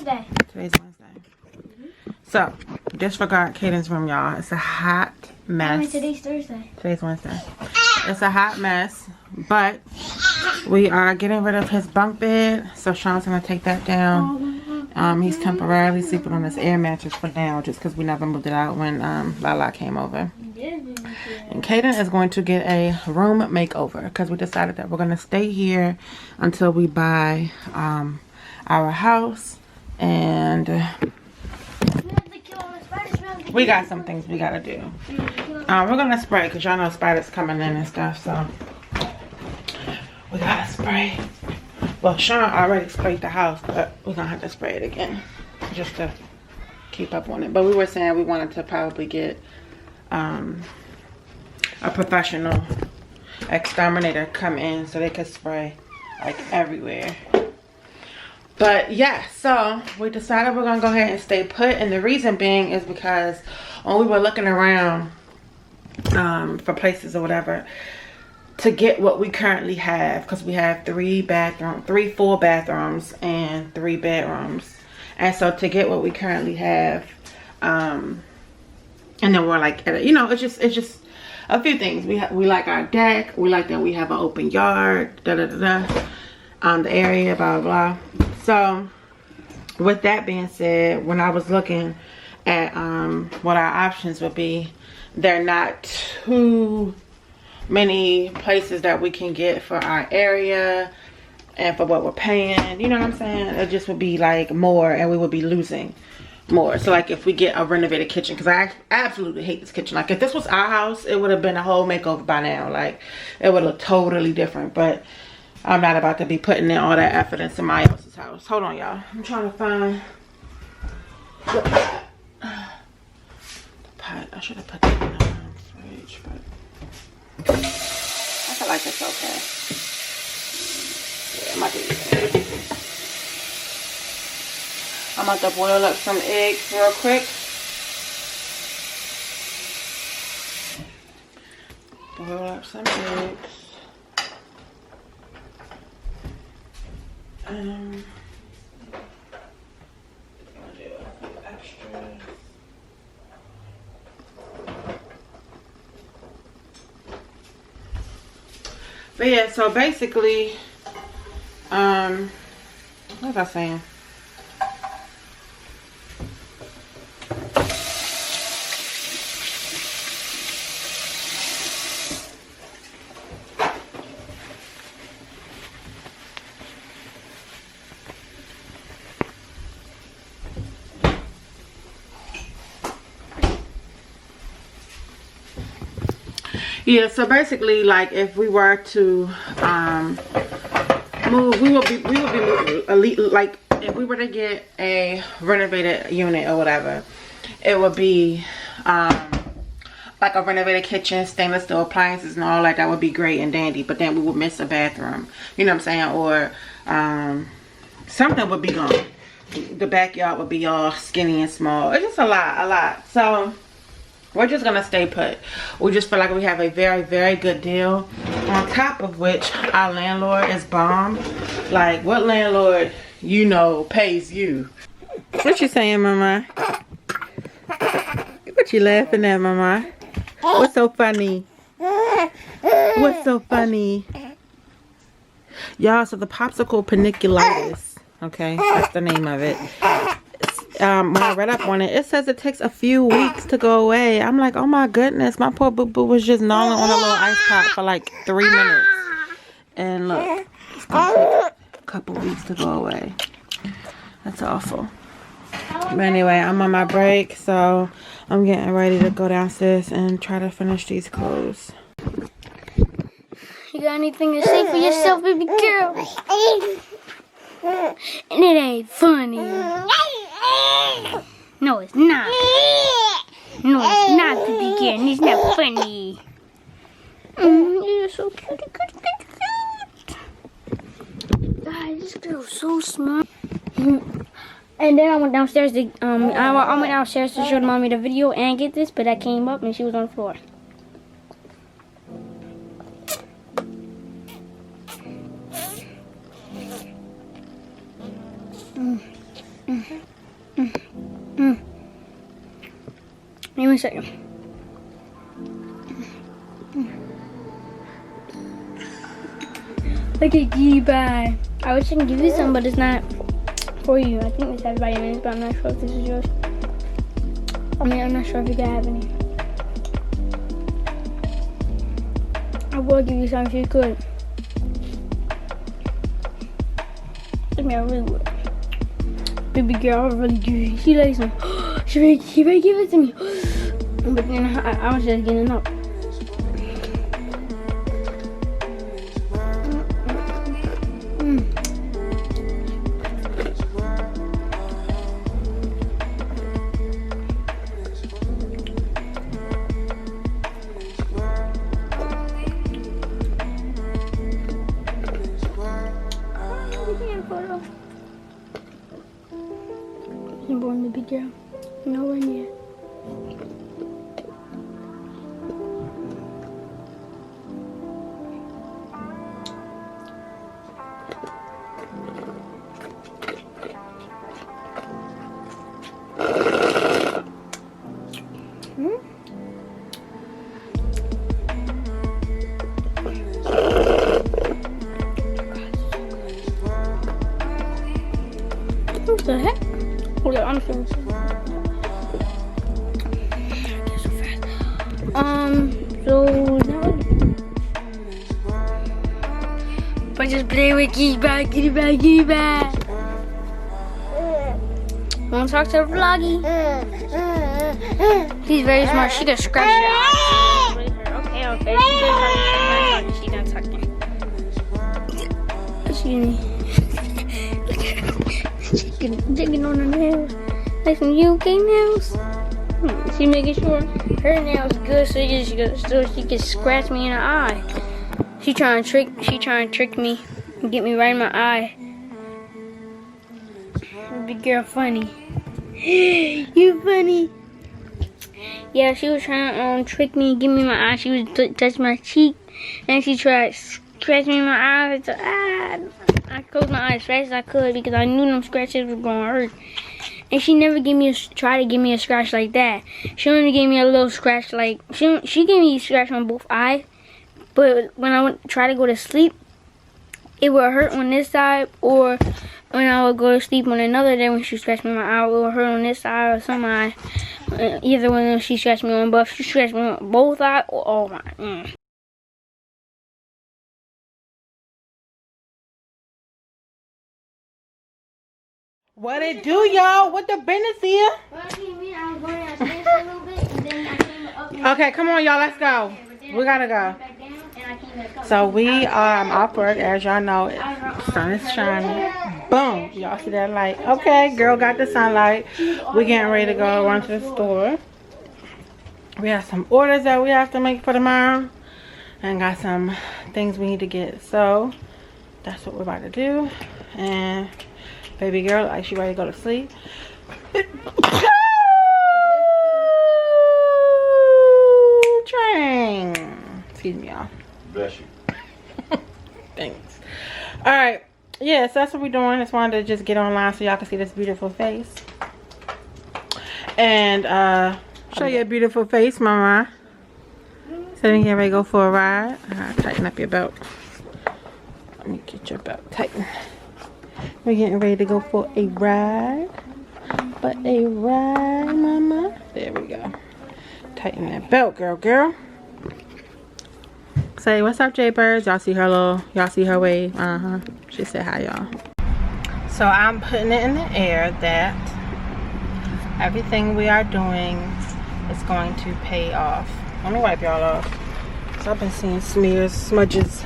Wednesday. Today's Wednesday. So, disregard Caden's room, y'all. It's a hot mess. Today's Thursday. Today's Wednesday. It's a hot mess, but we are getting rid of his bunk bed. So Sean's gonna take that down. He's temporarily sleeping on this air mattress for now, just because we never moved it out when Lala came over. And Caden is going to get a room makeover because we decided that we're gonna stay here until we buy our house, and we got some things we gotta do. We're gonna spray because y'all know spiders coming in and stuff, so we gotta spray. Well, Sean already sprayed the house, but we're gonna have to spray it again just to keep up on it. But we were saying we wanted to probably get a professional exterminator come in so they could spray like everywhere. But yeah, so we decided we're gonna go ahead and stay put, and the reason being is because when we were looking around for places or whatever to get what we currently have, because we have 3 full bathrooms and 3 bedrooms, and so to get what we currently have, and then we're like, you know, it's just a few things. We like our deck, we like that we have an open yard, the area, blah blah blah. So with that being said, when I was looking at what our options would be, they're not too many places that we can get for our area and for what we're paying, you know what I'm saying? It just would be like more, and we would be losing more. So like if we get a renovated kitchen, because I absolutely hate this kitchen. Like if this was our house, it would have been a whole makeover by now. Like it would look totally different, but I'm not about to be putting in all that effort into somebody else's house. Hold on, y'all. I'm trying to find the pot. I should have put that in the fridge, but I feel like it's okay. Yeah, it might be okay. I'm about to boil up some eggs real quick. Boil up some eggs. But yeah, so basically, what was I saying? Yeah, so basically, like if we were to move, we would be like if we were to get a renovated unit or whatever, it would be like a renovated kitchen, stainless steel appliances and all that would be great and dandy, but then we would miss a bathroom, you know what I'm saying, or something would be gone. The backyard would be all skinny and small. It's just a lot. So we're just gonna stay put. We just feel like we have a very, very good deal. On top of which, our landlord is bomb. Like, what landlord you know pays you? What you saying, Mama? What you laughing at, Mama? What's so funny? What's so funny? Y'all, so the popsicle paniculitis, okay, that's the name of it. When I read up on it, it says it takes a few weeks to go away. I'm like, oh my goodness, my poor boo-boo was just gnawing on a little ice pop for like 3 minutes. And look, it's gonna take a couple weeks to go away. That's awful. But anyway, I'm on my break, so I'm getting ready to go downstairs and try to finish these clothes. You got anything to say for yourself, baby girl? And it ain't funny. No, it's not. No, it's not, baby girl. It's not funny. You're so cute. God, this girl's so smart. And then I went downstairs to I went downstairs to show mommy the video and get this, but I came up and she was on the floor. Give me a second. Look at you, bye. I wish I could give you some, but it's not for you. I think this has vitamins, but I'm not sure if this is yours. I mean, I'm not sure if you can have any. I will give you some if you could. I mean, I really would. Baby girl, I really do. She likes some. She ready give it to me. But then I was just getting up. You're born, baby girl. Nowhere near. What the heck? Hold on, I'm sorry. So fast. So now but just play with get it back, get it back, get it back. Wanna talk to Vloggy? He's very smart. She can scratch your eye. Okay. She done talking. Excuse me. Digging on her nails. Like some UK nails. She making sure her nails good so she can scratch me in the eye. She trying to trick me and get me right in my eye. Big girl funny. You funny. Yeah, she was trying to trick me and give me my eye. She was touch my cheek and she tried to scratch me in my eye. So, I closed my eyes as fast as I could because I knew them scratches were gonna hurt. And she never tried to give me a scratch like that. She only gave me a little scratch like she gave me a scratch on both eyes. But when I would try to go to sleep, it would hurt on this side, or when I would go to sleep on another day when she scratched me on my eye, it would hurt on this side or some eye. Either one of them she scratched me on, but if she scratched me on both eyes, oh my. What it do, y'all? What the business here? Okay, come on, y'all. Let's go. We gotta go. So we are off work, as y'all know. Sun is shining. Boom. Y'all see that light? Okay, girl got the sunlight. We getting ready to go run to the store. We have some orders that we have to make for tomorrow, and got some things we need to get. So that's what we're about to do. And baby girl, like she ready to go to sleep. Train. Excuse me, y'all. Bless you. Thanks. All right. Yeah, so that's what we're doing. Just wanted to just get online so y'all can see this beautiful face. And show your beautiful face, mama. So we get ready to go for a ride. Tighten up your belt. Let me get your belt tightened. We're getting ready to go for a ride. But a ride, mama. There we go. Tighten that belt, girl. Say what's up, Jaybirds. Y'all see her wave. She said hi, y'all. So I'm putting it in the air that everything we are doing is going to pay off. Let me wipe y'all off. So I've been seeing smears, smudges.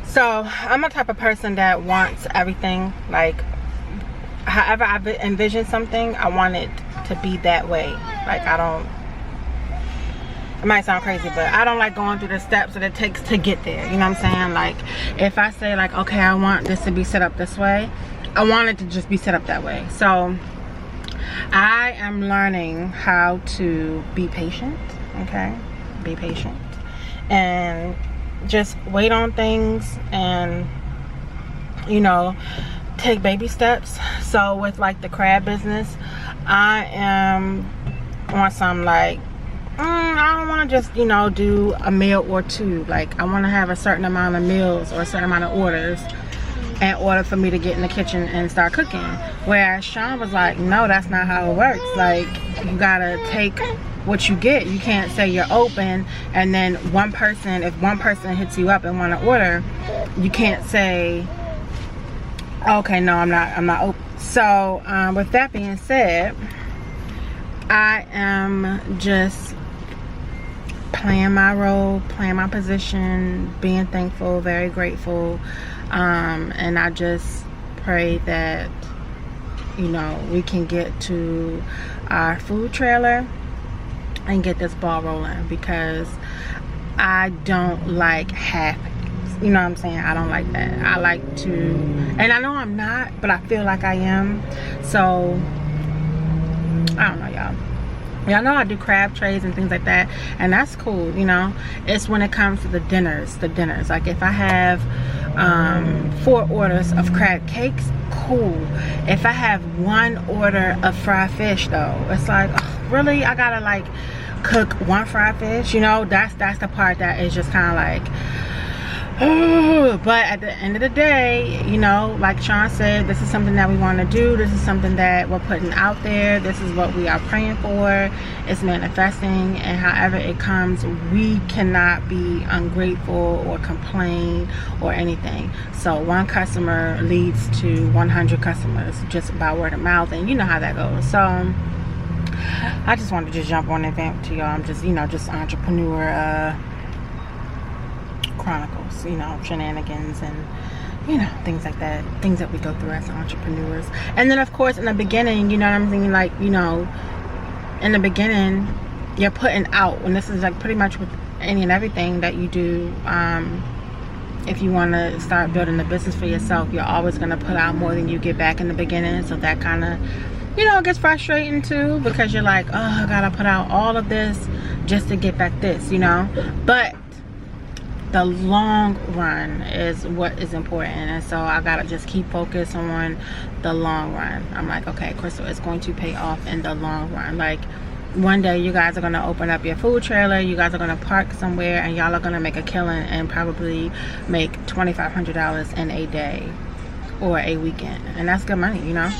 So I'm a type of person that wants everything, like however I envision something, I want it to be that way. Like it might sound crazy, but I don't like going through the steps that it takes to get there. You know what I'm saying? Like if I say like, okay, I want this to be set up this way, I want it to just be set up that way. So I am learning how to be patient, okay? Be patient. And just wait on things and, you know, take baby steps. So with like the crab business, I am on some like, I don't want to just, you know, do a meal or two. Like, I want to have a certain amount of meals or a certain amount of orders in order for me to get in the kitchen and start cooking. Whereas Sean was like, no, that's not how it works. Like, you gotta take what you get. You can't say you're open and then if one person hits you up and want to order, you can't say, okay, no, I'm not open. So with that being said, I am just playing my role, playing my position, being thankful, very grateful, and I just pray that, you know, we can get to our food trailer and get this ball rolling, because I don't like half, you know what I'm saying? I don't like that. I like to, and I know I'm not, but I feel like I am. So I don't know, y'all know I do crab trays and things like that, and that's cool, you know. It's when it comes to the dinners, like if I have 4 orders of crab cakes, cool. If I have 1 order of fried fish though, it's like, oh, really? I gotta like cook 1 fried fish, you know? That's the part that is just kind of like, but at the end of the day, you know, like Sean said, this is something that we want to do. This is something that we're putting out there. This is what we are praying for. It's manifesting, and however it comes, we cannot be ungrateful or complain or anything. So 1 customer leads to 100 customers just by word of mouth, and you know how that goes. So I just wanted to just jump on and vamp to y'all. I'm just, you know, just entrepreneur chronicles, you know, shenanigans and, you know, things like that, things that we go through as entrepreneurs. And then of course in the beginning, you know what I'm thinking, like, you know, in the beginning you're putting out, and this is like pretty much with any and everything that you do. If you want to start building a business for yourself, you're always going to put out more than you get back in the beginning. So that kind of, you know, gets frustrating too, because you're like, oh, I gotta put out all of this just to get back this, you know. But the long run is what is important, and so I gotta just keep focused on the long run. I'm like, okay, Crystal, it's going to pay off in the long run. Like, one day you guys are gonna open up your food trailer, you guys are gonna park somewhere, and y'all are gonna make a killing and probably make $2,500 in a day or a weekend, and that's good money, you know.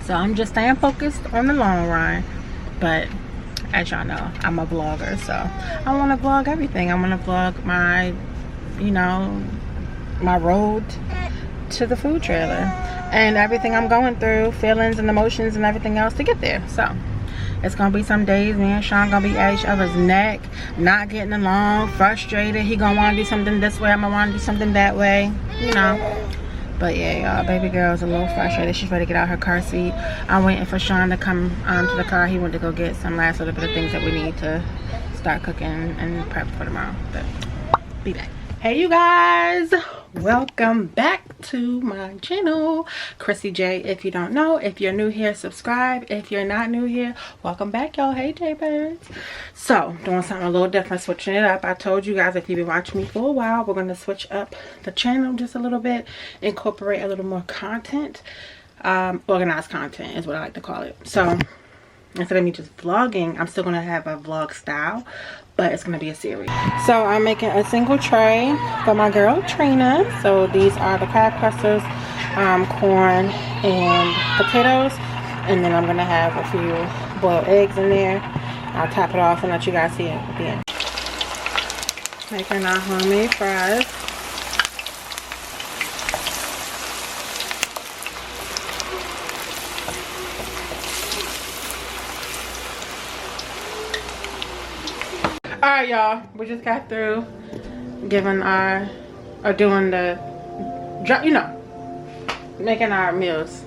So I'm just staying focused on the long run. But as y'all know, I'm a vlogger, so I want to vlog everything. I want to vlog my, you know, my road to the food trailer and everything I'm going through, feelings and emotions and everything else to get there. So it's gonna be some days me and Sean gonna be at each other's neck, not getting along, frustrated. He gonna want to do something this way, I'm gonna want to do something that way, you know. But yeah, y'all, baby girl's a little frustrated. She's ready to get out her car seat. I'm waiting for Sean to come to the car. He went to go get some last little bit of things that we need to start cooking and prep for tomorrow. But be back. Hey you guys, welcome back to my channel, Chrissy J. If you don't know, if you're new here, subscribe. If you're not new here, welcome back, y'all. Hey J-Birds. So doing something a little different, switching it up. I told you guys, if you've been watching me for a while, we're going to switch up the channel just a little bit, incorporate a little more content. Organized content is what I like to call it. So instead of me just vlogging, I'm still going to have a vlog style, but it's going to be a series. So I'm making a single tray for my girl Trina. So these are the crab clusters, corn and potatoes, and then I'm going to have a few boiled eggs in there. I'll top it off and let you guys see it at the end. Making our homemade fries. Alright y'all, we just got through giving our, or doing the, you know, making our meals.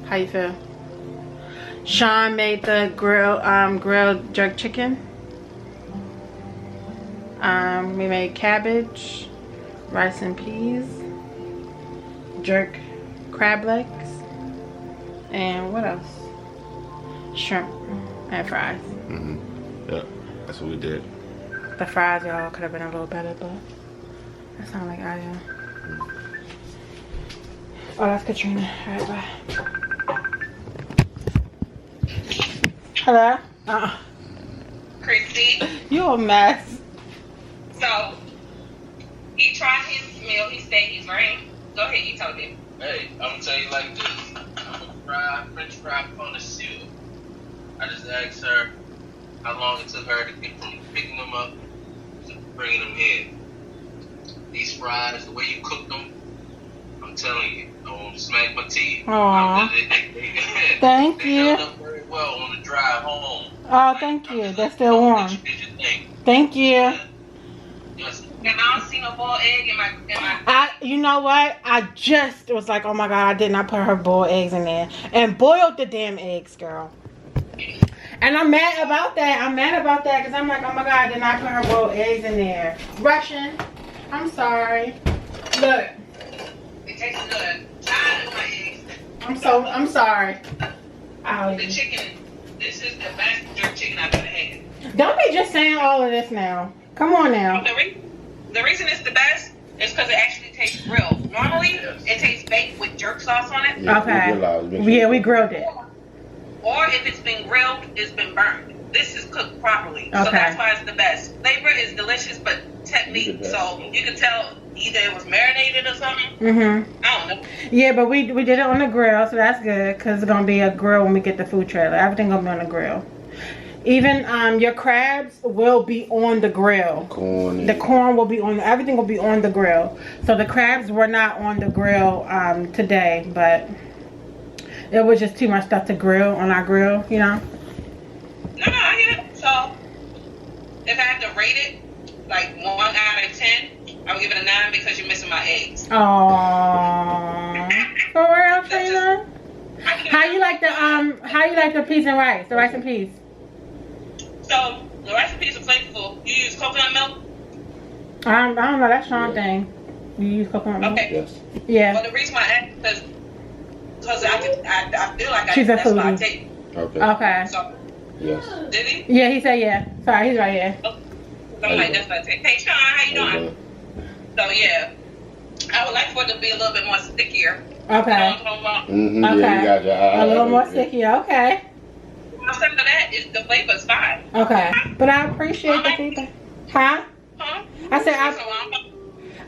How you feel? Sean made the grilled jerk chicken. We made cabbage, rice and peas, jerk crab legs, and what else? Shrimp and fries. Yeah, that's what we did. The fries, y'all, could have been a little better, but that sounds like I am. Oh, that's Katrina. All right, bye. Hello? Chrissy. You a mess. So, he tried his meal. He said he's ready. Go ahead, you told him. Hey, I'm gonna tell you like this. I'm a French fry connoisseur. I just asked her how long it took her to get from picking them up to bringing them in. These fries, the way you cook them, I'm telling you, I won't smack my teeth. Aw. They Thank they you. held up very well on the drive home. Oh, thank you. They're still warm. Thank you. Yes. And I don't see no boiled egg in my. You know what? I just was like, oh my God, I did not put her boiled eggs in there. And boiled the damn eggs, girl. And I'm mad about that. I'm mad about that because I'm like, oh my God, I did not put her boiled eggs in there. Russian. I'm sorry. Look. It tastes good. I do my eggs. I'm sorry. The chicken. This is the best jerk chicken I've ever had. Don't be just saying all of this now. Come on now. The reason it's the best is because it actually tastes grilled. Normally, it tastes baked with jerk sauce on it. Yeah, Okay. Yeah, we grilled it. Or if it's been grilled, it's been burned. This is cooked properly. Okay. So that's why it's the best. Flavor is delicious, but technique. So you can tell either it was marinated or something. Mm-hmm. I don't know. Yeah, but we did it on the grill, so that's good because it's going to be a grill when we get the food trailer. Everything going to be on the grill. Even your crabs will be on the grill. The corn will be on, everything will be on the grill. So the crabs were not on the grill today, but it was just too much stuff to grill on our grill, you know? No, I get it. So if I had to rate it, like 1 out of 10, I would give it a 9 because you're missing my eggs. Aww. For real, Trina? How you like the peas and rice? The rice and peas? So the rice and peas are flavorful. You use coconut milk? I don't know, that's Sean's thing. You use coconut milk? Okay. Yes. Yeah. Well, the reason why I asked because I feel like She's a that's what I foodie. take. Okay. Okay. So Yes. did he? Yeah, he said yeah. Sorry, he's right here. I'm like, that's what I take. Hey Sean, how you doing? So yeah, I would like for it to be a little bit more stickier. Okay. Mm-hmm. Okay. Yeah, you got your A little more sticky. Okay. Outside of that, the flavor's fine. Okay. But I appreciate the feedback. Huh? Huh? I said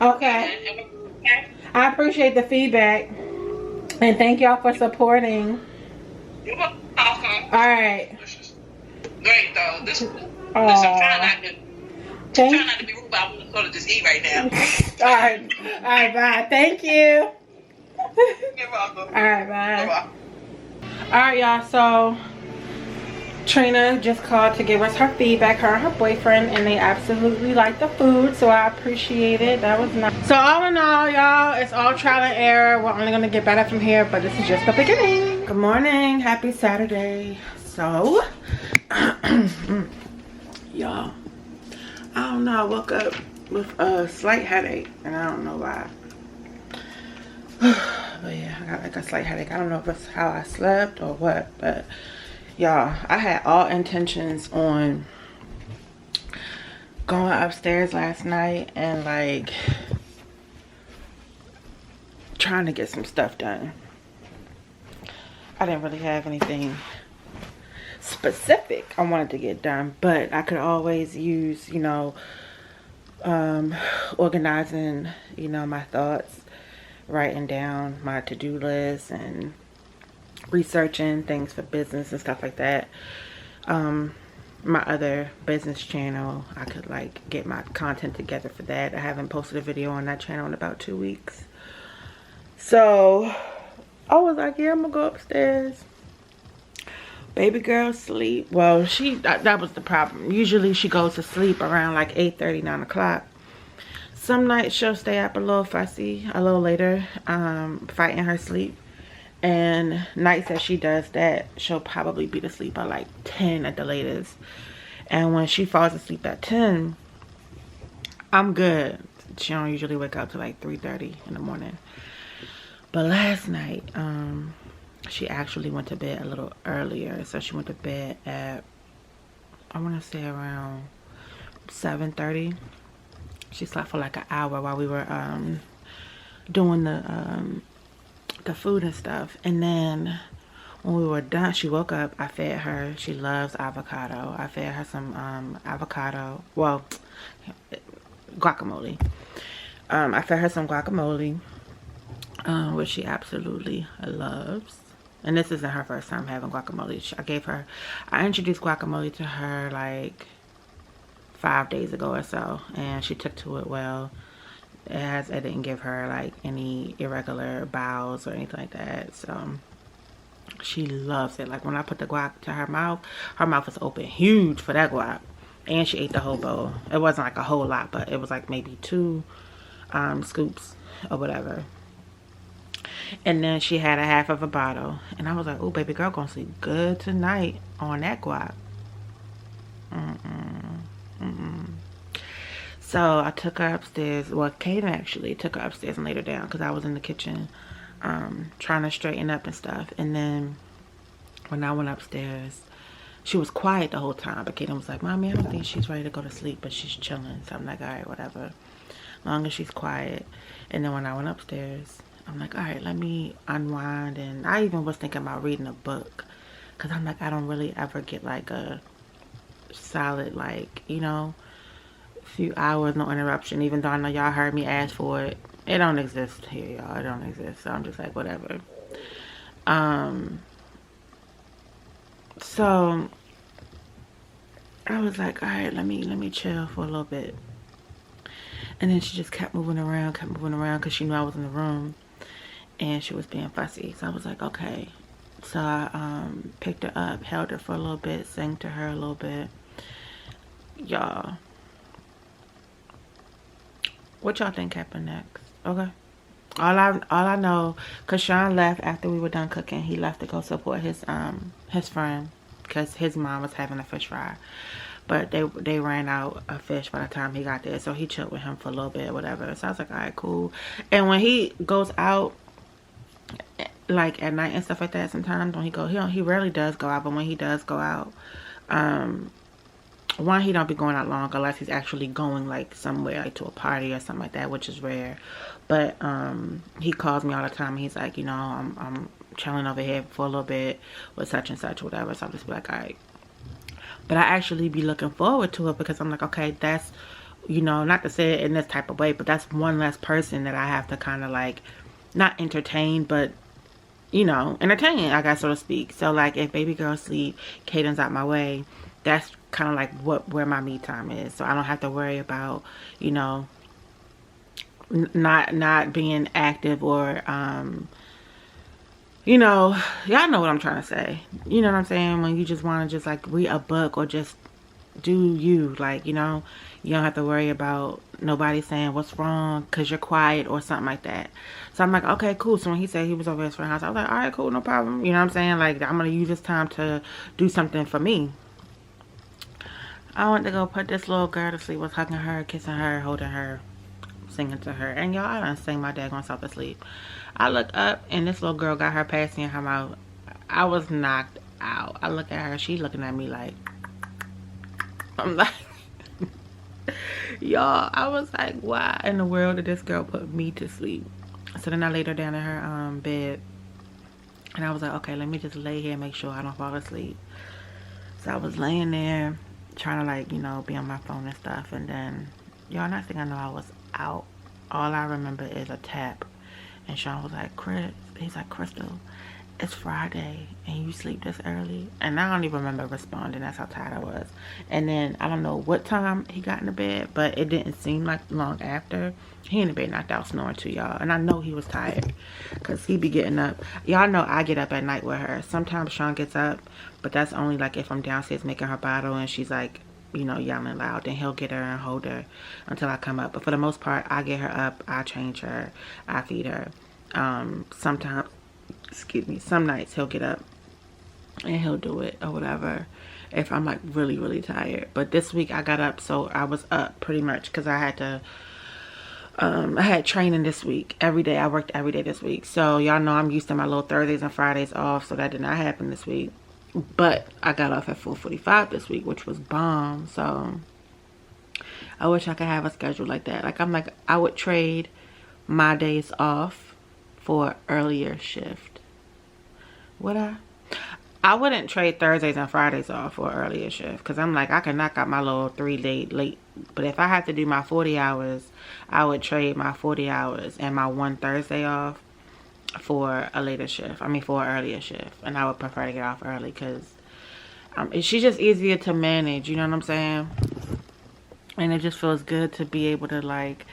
okay. I appreciate the feedback. And thank y'all for supporting. You're welcome. All Alright. Great though. I'm trying not to be rude, but I want to go to just eat right now. Alright, bye. Thank you. You're welcome. Alright, bye. Alright, y'all, so Trina just called to give us her feedback, her and her boyfriend, and they absolutely like the food, so I appreciate it. That was nice. So all in all, y'all, it's all trial and error. We're only gonna get better from here, but this is just the beginning. Good morning, happy Saturday. So y'all, I don't know, I woke up with a slight headache and I don't know why. But yeah, I got like a slight headache. I don't know if it's how I slept or what, but y'all, I had all intentions on going upstairs last night and like trying to get some stuff done. I didn't really have anything specific I wanted to get done, but I could always use, you know, organizing, you know, my thoughts, writing down my to-do list and researching things for business and stuff like that. My other business channel, I could like get my content together for that. I haven't posted a video on that channel in about 2 weeks. So I was like, yeah, I'm gonna go upstairs. Baby girl sleep. Well, that was the problem. Usually she goes to sleep around like 8:30, 9 o'clock. Some nights she'll stay up a little fussy, a little later, fighting her sleep. And nights that she does that, she'll probably be asleep by like 10 at the latest. And when she falls asleep at 10, I'm good. She don't usually wake up till like 3:30 in the morning. But last night, she actually went to bed a little earlier. So she went to bed at, I want to say around 7:30. She slept for like an hour while we were doing the food and stuff. And then when we were done, she woke up. I fed her. She loves avocado. I fed her some avocado, well, guacamole. I fed her some guacamole, which she absolutely loves. And this isn't her first time having guacamole. I introduced guacamole to her like 5 days ago or so, and she took to it well. I didn't give her like any irregular bowels or anything like that, so she loves it. Like when I put the guac to her mouth was open huge for that guac, and she ate the whole bowl. It wasn't like a whole lot, but it was like maybe 2 scoops or whatever. And then she had a half of a bottle, and I was like, oh, baby girl gonna sleep good tonight on that guac. So I took her upstairs. Well, Caden actually took her upstairs and laid her down because I was in the kitchen trying to straighten up and stuff. And then when I went upstairs, she was quiet the whole time, but Caden was like, Mommy, I don't think she's ready to go to sleep, but she's chilling. So I'm like, all right, whatever, long as she's quiet. And then when I went upstairs, I'm like, all right, let me unwind. And I even was thinking about reading a book, because I'm like, I don't really ever get like a solid, like, you know, few hours, no interruption. Even though I know y'all heard me ask for it, it don't exist here, y'all. It don't exist. So I'm just like, whatever. So I was like, all right, let me chill for a little bit. And then she just kept moving around because she knew I was in the room and she was being fussy. So I was like, okay. So I picked her up, held her for a little bit, sang to her a little bit. Y'all, what y'all think happened next? Okay. All I know, cause Sean left after we were done cooking. He left to go support his friend, cause his mom was having a fish fry, but they ran out of fish by the time he got there. So he chilled with him for a little bit, or whatever. So I was like, all right, cool. And when he goes out, like at night and stuff like that, sometimes when he rarely does go out, but when he does go out, one, he don't be going out long unless he's actually going like somewhere, like to a party or something like that, which is rare. But he calls me all the time and he's like, you know, I'm chilling over here for a little bit with such and such or whatever. So I'll just be like, all right. But I actually be looking forward to it because I'm like, okay, that's, you know, not to say it in this type of way, but that's one less person that I have to kind of like not entertain, but, you know, entertain, I guess, so to speak. So like if baby girl sleep, Caden's out my way, that's kind of like where my me time is. So I don't have to worry about, you know, not being active or you know, y'all know what I'm trying to say. You know what I'm saying? When you just want to just like read a book or just do you, like, you know, you don't have to worry about nobody saying what's wrong because you're quiet or something like that. So I'm like, okay, cool. So when he said he was over at his friend's house, I was like, all right, cool, no problem. You know what I'm saying? Like, I'm going to use this time to do something for me. I went to go put this little girl to sleep. Was hugging her, kissing her, holding her, singing to her. And y'all, I done sang my daggone self to sleep. I look up and this little girl got her passy in her mouth. I was knocked out. I look at her, she looking at me like, I'm like, y'all, I was like, why in the world did this girl put me to sleep? So then I laid her down in her bed and I was like, okay, let me just lay here and make sure I don't fall asleep. So I was laying there trying to, like, you know, be on my phone and stuff, and then, y'all, next thing I know, I was out. All I remember is a tap, and Sean was like, Chris, he's like, Crystal, it's Friday, and you sleep this early? And I don't even remember responding. That's how tired I was. And then, I don't know what time he got in the bed, but it didn't seem like long after. He in the bed knocked out snoring too, y'all, and I know he was tired, because he be getting up. Y'all know I get up at night with her. Sometimes Sean gets up, but that's only like if I'm downstairs making her bottle and she's like, you know, yelling loud. Then he'll get her and hold her until I come up. But for the most part, I get her up, I change her, I feed her. Sometimes, excuse me, some nights he'll get up and he'll do it or whatever if I'm like really, really tired. But this week I got up, so I was up pretty much because I had to, I had training this week every day. I worked every day this week. So y'all know I'm used to my little Thursdays and Fridays off, so that did not happen this week. But I got off at 4:45 this week, which was bomb. So I wish I could have a schedule like that. Like, I'm like, I would trade my days off for earlier shift. Would I? I wouldn't trade Thursdays and Fridays off for earlier shift, because I'm like, I can knock out my little 3-day late. But if I have to do my 40 hours, I would trade my 40 hours and my one Thursday off for a later shift. I mean, for an earlier shift. And I would prefer to get off early, because she's just easier to manage, you know what I'm saying? And it just feels good to be able to, like,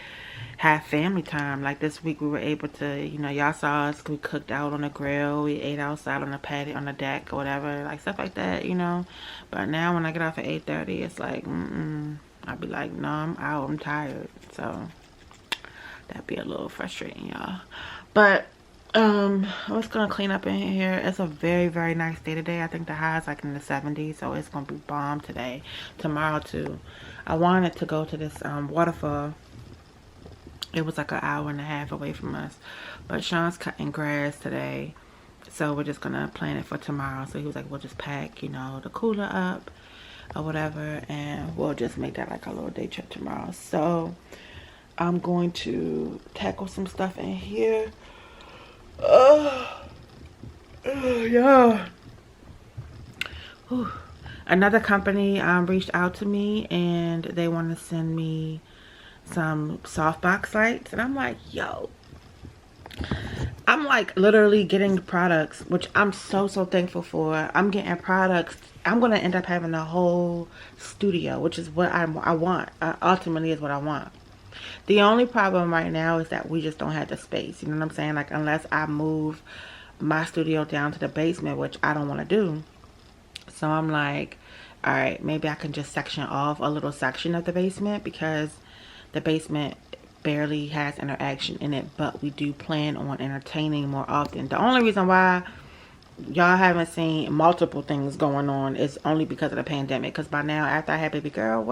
have family time. Like, this week we were able to, you know, y'all saw us, we cooked out on the grill, we ate outside on the patio, on the deck or whatever, like stuff like that, you know. But now when I get off at 8:30, it's like, I'd be like, no, I'm out, I'm tired. So that'd be a little frustrating, y'all. But I was gonna clean up in here. It's a very, very nice day today. I think the high is like in the 70s, so it's gonna be bomb today. Tomorrow too. I wanted to go to this waterfall. It was like an hour and a half away from us, but Sean's cutting grass today, so we're just gonna plan it for tomorrow. So he was like, we'll just pack, you know, the cooler up or whatever, and we'll just make that like a little day trip tomorrow. So I'm going to tackle some stuff in here. Yeah. Whew. Another company reached out to me, and they want to send me some softbox lights, and I'm like, yo, I'm like literally getting products, which I'm so thankful for. I'm getting products. I'm gonna end up having a whole studio, which is what I want. Ultimately is what I want. The only problem right now is that we just don't have the space, you know what I'm saying? Like, unless I move my studio down to the basement, which I don't want to do. So I'm like, all right, maybe I can just section off a little section of the basement, because the basement barely has interaction in it, but we do plan on entertaining more often. The only reason why y'all haven't seen multiple things going on is only because of the pandemic, because by now, after I had baby girl,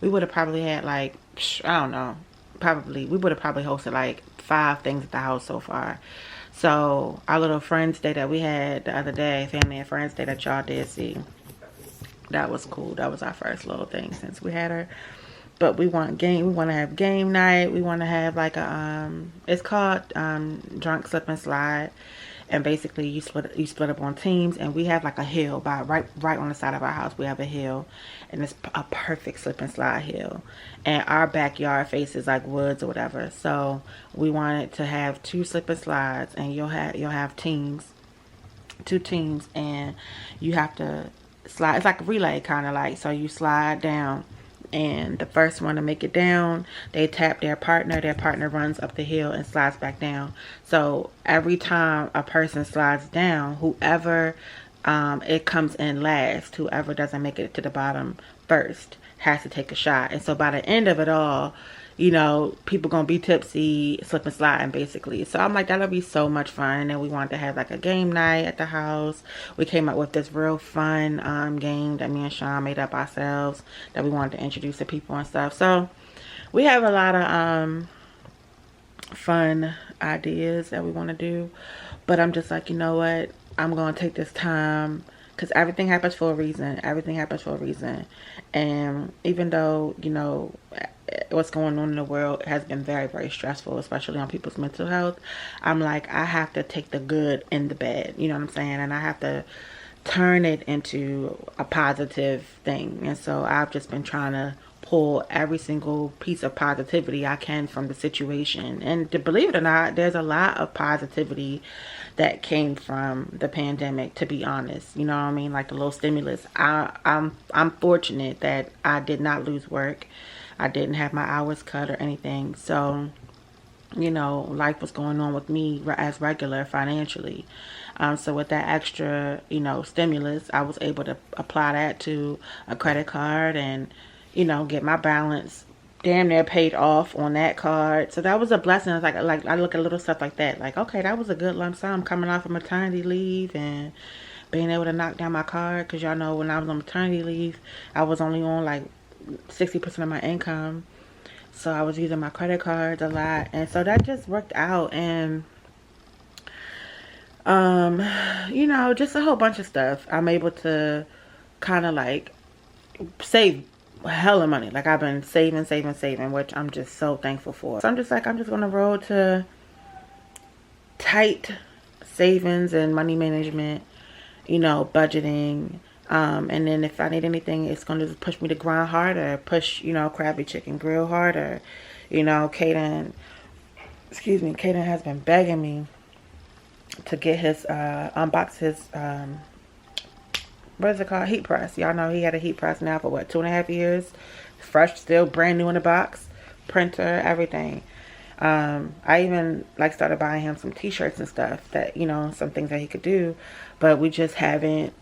we would have probably had like, I don't know, we would have probably hosted like 5 things at the house so far. So our little Friends Day that we had the other day, Family and Friends Day that y'all did see, that was cool. That was our first little thing since we had her. But we want to have game night. We want to have like a it's called drunk slip and slide, and basically you split up on teams, and we have like a hill right on the side of our house. We have a hill, and it's a perfect slip and slide hill, and our backyard faces like woods or whatever. So we wanted to have 2 slip and slides, and you'll have teams, 2 teams, and you have to slide. It's like a relay kind of, like, so you slide down, and the first one to make it down, they tap their partner runs up the hill and slides back down. So every time a person slides down, whoever it comes in last, whoever doesn't make it to the bottom first, has to take a shot. And so by the end of it all, you know, people gonna be tipsy, slip and sliding basically. So I'm like, that'll be so much fun. And then we wanted to have like a game night at the house. We came up with this real fun game that me and Sean made up ourselves, that we wanted to introduce to people and stuff. So we have a lot of fun ideas that we want to do, but I'm just like, you know what, I'm gonna take this time, because everything happens for a reason. And even though, you know, what's going on in the world has been very, very stressful, especially on people's mental health, I'm like, I have to take the good in the bad, you know what I'm saying? And I have to turn it into a positive thing. And so I've just been trying to pull every single piece of positivity I can from the situation. And to believe it or not, there's a lot of positivity that came from the pandemic, to be honest. You know what I mean? Like the little stimulus. I'm fortunate that I did not lose work. I didn't have my hours cut or anything. So, you know, life was going on with me as regular financially. So with that extra, you know, stimulus, I was able to apply that to a credit card and, you know, get my balance damn near paid off on that card. So that was a blessing. It's like I look at little stuff like that. Like, okay, that was a good lump sum coming off of maternity leave and being able to knock down my card. Because y'all know when I was on maternity leave, I was only on like 60% of my income. So I was using my credit cards a lot. And so that just worked out. And, you know, just a whole bunch of stuff. I'm able to kind of like save hella money. Like I've been saving, which I'm just so thankful for. So I'm just like, I'm just gonna roll to tight savings and money management, you know, budgeting. And then if I need anything, it's gonna just push me to grind harder, push, you know, Crabby Chicken Grill harder. You know, Caden has been begging me to get his unbox his what is it called, heat press. Y'all know he had a heat press now for what, 2.5 years, fresh, still brand new in the box, printer, everything. I even like started buying him some t-shirts and stuff, that, you know, some things that he could do, but we just haven't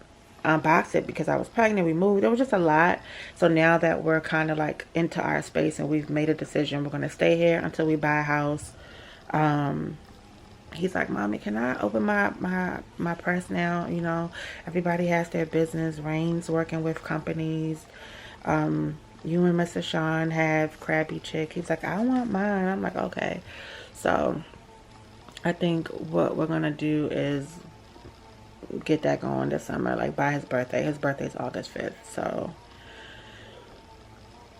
unboxed it because I was pregnant. We moved, it was just a lot. So now that we're kind of like into our space and we've made a decision, we're gonna stay here until we buy a house. He's like, Mommy, can I open my press now? You know, everybody has their business. Rain's working with companies. You and Mr. Sean have Crabby Chick. He's like, I want mine. I'm like, okay. So I think what we're gonna do is get that going this summer, like by his birthday. His birthday's August 5th. So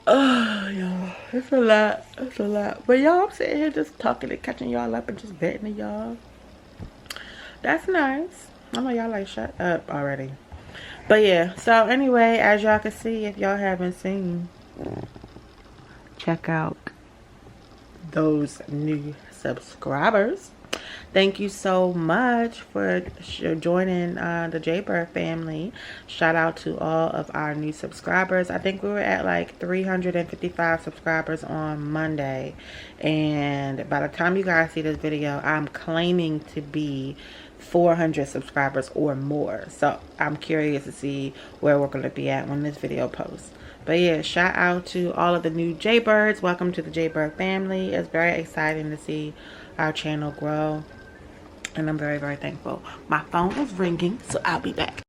oh, y'all, it's a lot. It's a lot. But y'all, I'm sitting here just talking and catching y'all up and just venting to y'all. That's nice. I know y'all like, shut up already. But yeah, so anyway, as y'all can see, if y'all haven't seen, check out those new subscribers. Thank you so much for joining the Jaybird family. Shout out to all of our new subscribers. I think we were at like 355 subscribers on Monday, and by the time you guys see this video, I'm claiming to be 400 subscribers or more. So I'm curious to see where we're going to be at when this video posts. But yeah, shout out to all of the new Jaybirds. Welcome to the Jaybird family. It's very exciting to see our channel grow, and I'm very, very thankful. My phone is ringing, so I'll be back.